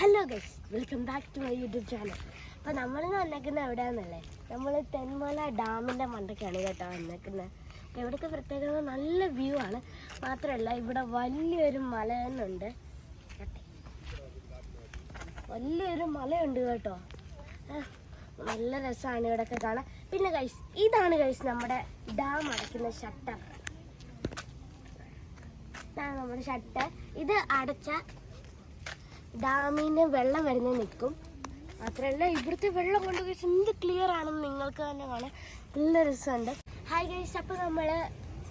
Hello guys, welcome back to my YouTube channel. അപ്പോൾ നമ്മളിന്ന് വന്നേക്കുന്നത് എവിടെയാണെന്നല്ലേ, നമ്മൾ തെന്മല ഡാമിൻ്റെ മണ്ടയ്ക്കാണ് കേട്ടോ വന്നേക്കുന്നത്. അപ്പോൾ ഇവിടുത്തെ പ്രത്യേകത നല്ല വ്യൂ ആണ്. മാത്രമല്ല ഇവിടെ വലിയൊരു മല തന്നെ ഉണ്ട്, വലിയൊരു മലയുണ്ട് കേട്ടോ. നല്ല രസമാണ് ഇവിടെയൊക്കെ കാണാൻ. പിന്നെ ഗൈസ്, ഇതാണ് ഗൈസ് നമ്മുടെ ഡാം അടയ്ക്കുന്ന ഷട്ടർ. ഇതാണ് നമ്മുടെ ഷട്ടർ. ഇത് അടച്ച ഡാമിന് വെള്ളം വരുന്നത് നിൽക്കും. മാത്രമല്ല ഇവിടുത്തെ വെള്ളം കൊണ്ട് ഗൈസ് എന്ത് ക്ലിയർ ആണെന്ന് നിങ്ങൾക്ക് തന്നെ കാണാം, നല്ല രസമുണ്ട്. ഹായ് ഗൈസ്, അപ്പോൾ നമ്മൾ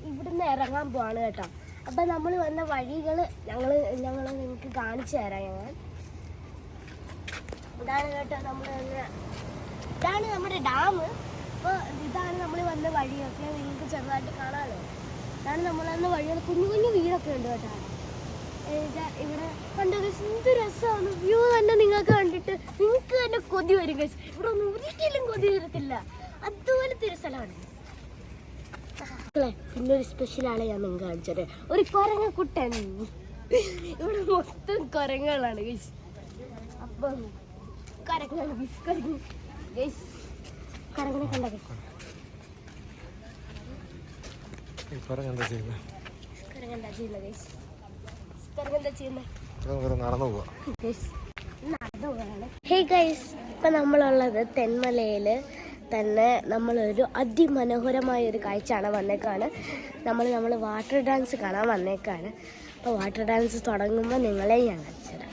ഇവിടുന്ന് ഇറങ്ങാൻ പോവാണ് കേട്ടോ. അപ്പോൾ നമ്മൾ വന്ന വഴികൾ ഞങ്ങൾ നിങ്ങൾക്ക് കാണിച്ചു തരാം. ഇതാണ് കേട്ടോ ഇതാണ് നമ്മുടെ ഡാം. അപ്പോൾ ഇതാണ് നമ്മൾ വന്ന വഴിയൊക്കെ നിങ്ങൾക്ക് ചെറുതായിട്ട് കാണാമല്ലോ. ഇതാണ് നമ്മൾ വന്ന വഴികൾ. കുഞ്ഞു കുഞ്ഞു വീടൊക്കെ ഉണ്ട് കേട്ടോ ഇവിടെ. കണ്ടോ ഗൈസ്, എന്ത് രസമാണ് വ്യൂ തന്നെ. നിങ്ങൾക്ക് കണ്ടിട്ട് നിങ്ങൾക്ക് തന്നെ കൊതി വരും ഗൈസ്. ഇവിടെ ഒന്നും ഒരിക്കലും കൊതി വരത്തില്ല, അതുപോലത്തെ ഒരു സ്ഥലമാണ്. പിന്നെ ഒരു സ്പെഷ്യൽ ആളെ ഞാൻ നിങ്ങൾക്ക് കാണിച്ചത്, ഒരു കുരങ്ങക്കുട്ടൻ. ഇവിടെ മൊത്തം കുരങ്ങുകളാണ് ഗൈസ്. അപ്പം കരങ്ങാണ് ഗൈസ്, കരങ്ങനെ കണ്ട ഗൈസ്. കരങ്ങെന്താ ചെയ്യുന്നത് ഗൈസ്? ഹേ ഗൈസ്, ഇപ്പം നമ്മളുള്ളത് തെന്മലയിൽ തന്നെ നമ്മളൊരു അതിമനോഹരമായ ഒരു കാഴ്ചയാണ് വന്നേക്കാണ്. നമ്മൾ വാട്ടർ ഡാൻസ് കാണാൻ വന്നേക്കാണ്. അപ്പോൾ വാട്ടർ ഡാൻസ് തുടങ്ങുമ്പോൾ നിങ്ങളെ ഞാൻ കാണിച്ചുതരാം.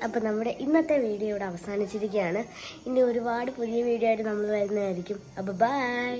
അപ്പോൾ നമ്മുടെ ഇന്നത്തെ വീഡിയോ ഇവിടെ അവസാനിച്ചിരിക്കുകയാണ്. ഇനി ഒരുപാട് പുതിയ വീഡിയോ ആയിട്ട് നമ്മൾ വരുന്നതായിരിക്കും. അപ്പോൾ ബൈ.